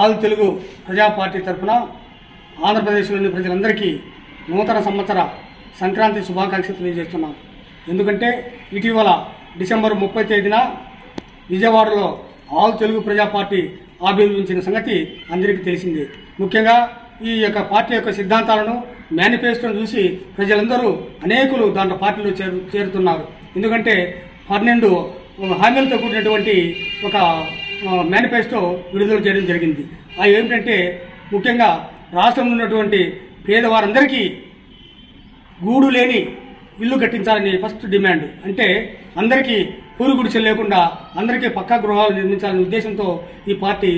All Telugu ప్రజా party తరఫున ఆంధ్రప్రదేశ్లోని ప్రజలందరికీ నూతన సంవత్సర సంక్రాంతి శుభాకాంక్షలు తెలియజేస్తున్నాం. ఎందుకంటే ఇటీవల డిసెంబర్ 30 తేదీన విజయవాడలో ఆల్ తెలుగు ప్రజా పార్టీ ఆవిర్భవించిన సంగతి అందరికీ తెలిసిందే. ముఖ్యంగా ఈ యొక్క పార్టీ యొక్క సిద్ధాంతాలను మేనిఫెస్టోను చూసి ప్రజలందరూ అనేకులు దాంట్లో పార్టీలో చేరుతున్నారు. ఎందుకంటే 12 హామీలతో కూడినటువంటి ఒక మేనిఫెస్టో విడుదల చేయడం జరిగింది. అవి ఏమిటంటే ముఖ్యంగా రాష్ట్రంలో ఉన్నటువంటి పేదవారందరికీ గూడు లేని ఇల్లు కట్టించాలని ఫస్ట్ డిమాండ్. అంటే అందరికీ పూరు గుడిసెలు లేకుండా అందరికీ పక్కా గృహాలు నిర్మించాలనే ఉద్దేశంతో ఈ పార్టీ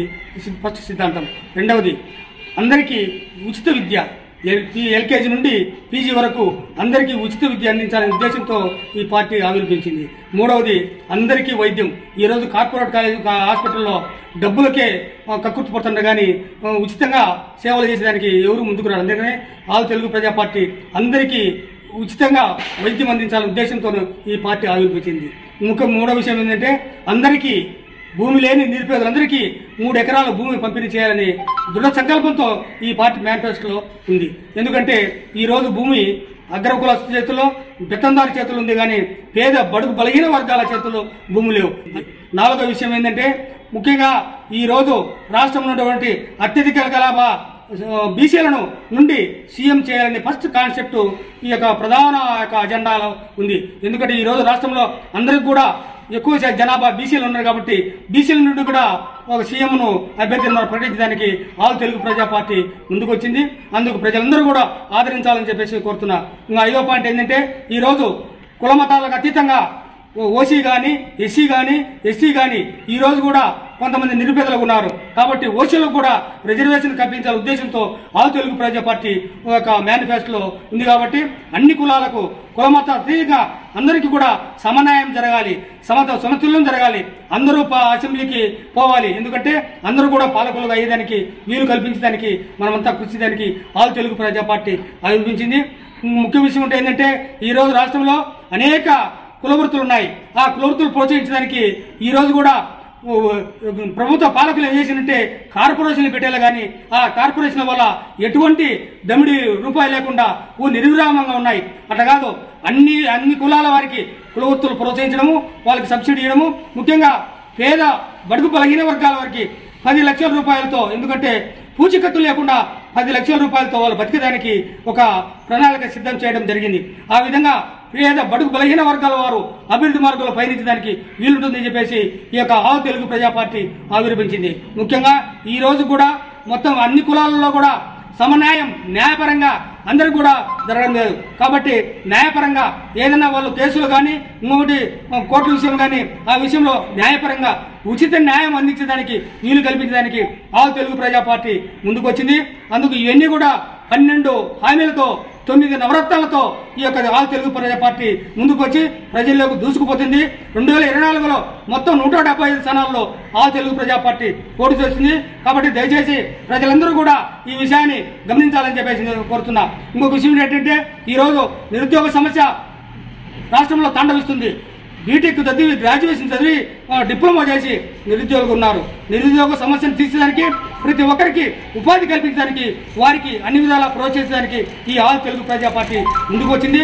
ఫస్ట్ సిద్ధాంతం. రెండవది, అందరికీ ఉచిత విద్య, ఎల్కేజీ నుండి పీజీ వరకు అందరికీ ఉచిత విద్య అందించాలనే ఉద్దేశంతో ఈ పార్టీ ఆవిర్భవించింది. మూడవది, అందరికీ వైద్యం. ఈరోజు కార్పొరేట్ హాస్పిటల్లో డబ్బులకే కక్కుర్తిపడుతున్నారు కానీ ఉచితంగా సేవలు చేసేదానికి ఎవరు ముందుకు రారు. అందుకనే ఆల్ తెలుగు ప్రజా పార్టీ అందరికీ ఉచితంగా వైద్యం అందించాలనే ఉద్దేశంతో ఈ పార్టీ ఆవిర్భవించింది. మూడో విషయం ఏంటంటే అందరికీ భూమి లేని నిరుపేదలందరికీ 3 ఎకరాల భూమి పంపిణీ చేయాలని దృఢ సంకల్పంతో ఈ పార్టీ మేనిఫెస్టోలో ఉంది. ఎందుకంటే ఈరోజు భూమి అగ్రకులస్తుల చేతుల్లో, పెత్తందారి చేతులు ఉంది కానీ పేద బడుగు బలహీన వర్గాల చేతుల్లో భూమి లేవు. నాలుగో విషయం ఏంటంటే ముఖ్యంగా ఈరోజు రాష్ట్రంలో ఉన్నటువంటి అత్యధిక జనాభా బీసీలను నుండి సీఎం చేయాలని ఫస్ట్ కాన్సెప్ట్ ఈ యొక్క ప్రధాన అజెండాలో ఉంది. ఎందుకంటే ఈరోజు రాష్ట్రంలో అందరికీ కూడా ఎక్కువ జనాభా బీసీలు ఉన్నారు కాబట్టి బీసీల నుండి కూడా ఒక సీఎంను అభ్యర్థిని ప్రకటించడానికి ఆల్ తెలుగు ప్రజా పార్టీ ముందుకు వచ్చింది. అందుకు ప్రజలందరూ కూడా ఆదరించాలని చెప్పేసి కోరుతున్నా. ఇంకా 5వ పాయింట్ ఏంటంటే ఈరోజు కుల మతాలకు అతీతంగా ఓసీ కానీ, ఎస్సీ కానీ, ఎస్టీ కానీ ఈరోజు కూడా కొంతమంది నిరుపేదలు ఉన్నారు. కాబట్టి ఓసీలకు కూడా రిజర్వేషన్ కల్పించాలనే ఉద్దేశంతో ఆల్ తెలుగు ప్రజా పార్టీ ఒక మేనిఫెస్టోలో ఉంది. కాబట్టి అన్ని కులాలకు కులమత అతీతంగా అందరికీ కూడా సమన్యాయం జరగాలి, సమతుల్యం జరగాలి, అందరూ అసెంబ్లీకి పోవాలి. ఎందుకంటే అందరూ కూడా పాలకులుగా అయ్యేదానికి వీలు కల్పించడానికి మనమంతా కృషి చేయడానికి ఆల్ తెలుగు ప్రజా పార్టీ ఆవిర్భవించింది. ముఖ్య విషయం ఏంటంటే ఈరోజు రాష్ట్రంలో అనేక కులవృత్తులు ఉన్నాయి. ఆ కులవృత్తులు ప్రోత్సహించడానికి ఈరోజు కూడా ప్రభుత్వ పాలకులు ఏం చేసినట్టే కార్పొరేషన్లు పెట్టేలా కానీ ఆ కార్పొరేషన్ వల్ల ఎటువంటి దమిడి రూపాయి లేకుండా నిర్విరామంగా ఉన్నాయి. అట్లా కాదు, అన్ని కులాల వారికి కులవృత్తులు ప్రోత్సహించడము, వాళ్ళకి సబ్సిడీ ఇవ్వడము, ముఖ్యంగా పేద బడుగు బలహీన వర్గాల వారికి 10 లక్షల రూపాయలతో, ఎందుకంటే పూచికత్తు లేకుండా 10 లక్షల రూపాయలతో వాళ్ళు బతికేదానికి ఒక ప్రణాళిక సిద్ధం చేయడం జరిగింది. ఆ విధంగా పేద బడుగు బలహీన వర్గాల వారు అభివృద్ధి మార్గంలో పయనించడానికి వీలుంటుందని చెప్పేసి ఈ యొక్క ఆల్ తెలుగు ప్రజా పార్టీ ఆవిర్భవించింది. ముఖ్యంగా ఈ రోజు కూడా మొత్తం అన్ని కులాలలో కూడా సమన్యాయం న్యాయపరంగా అందరికి కూడా జరగడం లేదు. కాబట్టి న్యాయపరంగా ఏదైనా వాళ్ళు కేసులు కానీ ఇంకొకటి కోర్టు విషయం కానీ ఆ విషయంలో న్యాయపరంగా ఉచిత న్యాయం అందించడానికి వీలు కల్పించడానికి ఆల్ తెలుగు ప్రజా పార్టీ ముందుకు వచ్చింది. అందుకు ఇవన్నీ కూడా 12 హామీలతో 9 నవరత్నాలతో ఈ యొక్క ఆల్ తెలుగు ప్రజా పార్టీ ముందుకు వచ్చి ప్రజల్లోకి దూసుకుపోతుంది. 2024లో మొత్తం 175 స్థానాల్లో ఆల్ తెలుగు ప్రజా పార్టీ పోటీ చేస్తుంది. కాబట్టి దయచేసి ప్రజలందరూ కూడా ఈ విషయాన్ని గమనించాలని చెప్పేసి కోరుతున్నా. ఇంకొక విషయం ఏంటంటే ఈరోజు నిరుద్యోగ సమస్య రాష్ట్రంలో తాండవిస్తుంది. బీటెక్ చదివి, గ్రాడ్యుయేషన్ చదివి, డిప్లొమా చేసి నిరుద్యోగులు ఉన్నారు. నిరుద్యోగ సమస్యను తీర్చడానికి, ప్రతి ఒక్కరికి ఉపాధి కల్పించడానికి, వారికి అన్ని విధాలా ప్రోత్సహించడానికి ఈ ఆల్ తెలుగు ప్రజా పార్టీ ముందుకు వచ్చింది.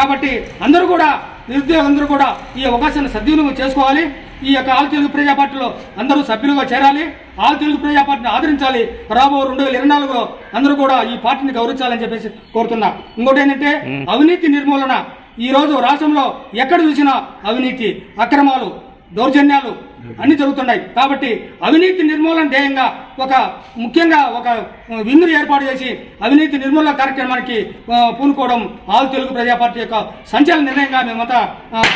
కాబట్టి అందరూ కూడా నిరుద్యోగులందరూ కూడా ఈ అవకాశాన్ని సద్వినియోగం చేసుకోవాలి. ఈ యొక్క ఆల్ తెలుగు ప్రజా పార్టీలో అందరూ సభ్యులుగా చేరాలి. ఆల్ తెలుగు ప్రజా పార్టీని ఆదరించాలి. రాబో 2024లో అందరూ కూడా ఈ పార్టీని గౌరవించాలని చెప్పేసి కోరుతున్నా. ఇంకోటి ఏంటంటే అవినీతి నిర్మూలన. ఈ రోజు రాష్ట్రంలో ఎక్కడ చూసినా అవినీతి, అక్రమాలు, దౌర్జన్యాలు అన్ని జరుగుతున్నాయి. కాబట్టి అవినీతి నిర్మూలన ధ్యేయంగా ముఖ్యంగా ఒక విందును ఏర్పాటు చేసి అవినీతి నిర్మూలన కార్యక్రమానికి పూనుకోవడం ఆల్ తెలుగు ప్రజా పార్టీ యొక్క సంచలన నిర్ణయంగా మేమంతా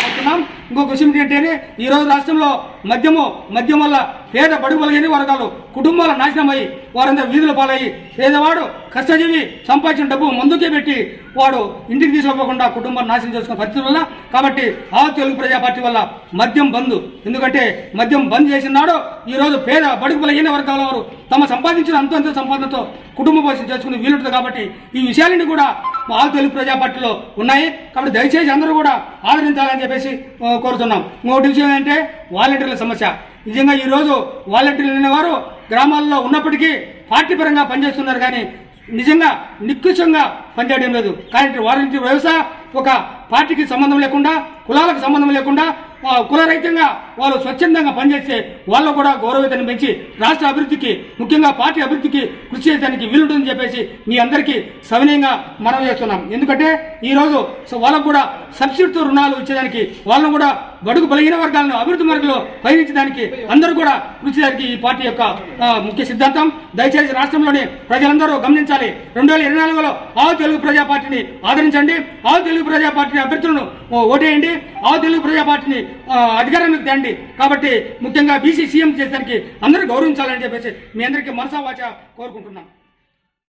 కోరుతున్నాం. ఇంకొక విషయం ఏంటంటే ఈరోజు రాష్ట్రంలో మద్యం వల్ల పేద బడుగు బలహీన వర్గాలు కుటుంబాల నాశనమై వారందరూ వీధుల పాలయ్యి పేదవాడు కష్టజీవి సంపాదించిన డబ్బు ముందుకే పెట్టి వాడు ఇంటికి తీసుకోకుండా కుటుంబాన్ని నాశనం చేసుకున్న పరిస్థితి వల్ల, కాబట్టి ఆల్ తెలుగు ప్రజా పార్టీ వల్ల మద్యం బంద్. ఎందుకంటే మద్యం బంద్ చేసినాడు ఈరోజు పేద బడుగు బలహీన వర్గాల వారు తమ సంపాదించిన అంత సంపాదనతో కుటుంబ పోషణ చేసుకునే వీలుంటుంది. కాబట్టి ఈ విషయాలన్నీ కూడా ఆల్ తెలుగు ప్రజా పార్టీలో ఉన్నాయి. కాబట్టి దయచేసి అందరూ కూడా ఆదరించాలని చెప్పేసి కోరుతున్నాం. ఇంకొకటి విషయం ఏంటంటే వాలంటీర్ల సమస్య. నిజంగా ఈరోజు వాలంటీర్లు అనేవారు గ్రామాల్లో ఉన్నప్పటికీ పార్టీ పరంగా పనిచేస్తున్నారు, కానీ నిజంగా నికృష్టంగా పనిచేయడం లేదు. కానీ వాలంటీర్ వ్యవస్థ ఒక పార్టీకి సంబంధం లేకుండా, కులాలకు సంబంధం లేకుండా కులరహితంగా వాళ్ళు స్వచ్ఛందంగా పనిచేస్తే వాళ్ళు కూడా గౌరవతను పెంచి రాష్ట్ర అభివృద్ధికి, ముఖ్యంగా పార్టీ అభివృద్ధికి కృషి చేయడానికి వీలుంటుందని చెప్పేసి మీ అందరికీ సవినయంగా మనం చేస్తున్నాం. ఎందుకంటే ఈరోజు వాళ్ళకు కూడా సబ్సిడీతో రుణాలు ఇచ్చేదానికి, వాళ్ళను కూడా బడుగు బలహీన వర్గాలను అభివృద్ధి మార్గంలో పయనించడానికి అందరూ కూడా కృషి చేయడానికి ఈ పార్టీ యొక్క ముఖ్య సిద్ధాంతం. దయచేసి రాష్ట్రంలోని ప్రజలందరూ గమనించాలి. 2024లో ఆవు తెలుగు ప్రజా పార్టీని ఆదరించండి. ఆవు తెలుగు ప్రజా పార్టీ అభ్యర్థులను ఓటేయండి. ఆవు తెలుగు ప్రజా పార్టీని అధికారానికి తేండి. కాబట్టి ముఖ్యంగా బీసీ సీఎం చేసేదానికి అందరూ గౌరవించాలని చెప్పేసి మీ అందరికీ మనసా వాచ కోరుకుంటున్నాం.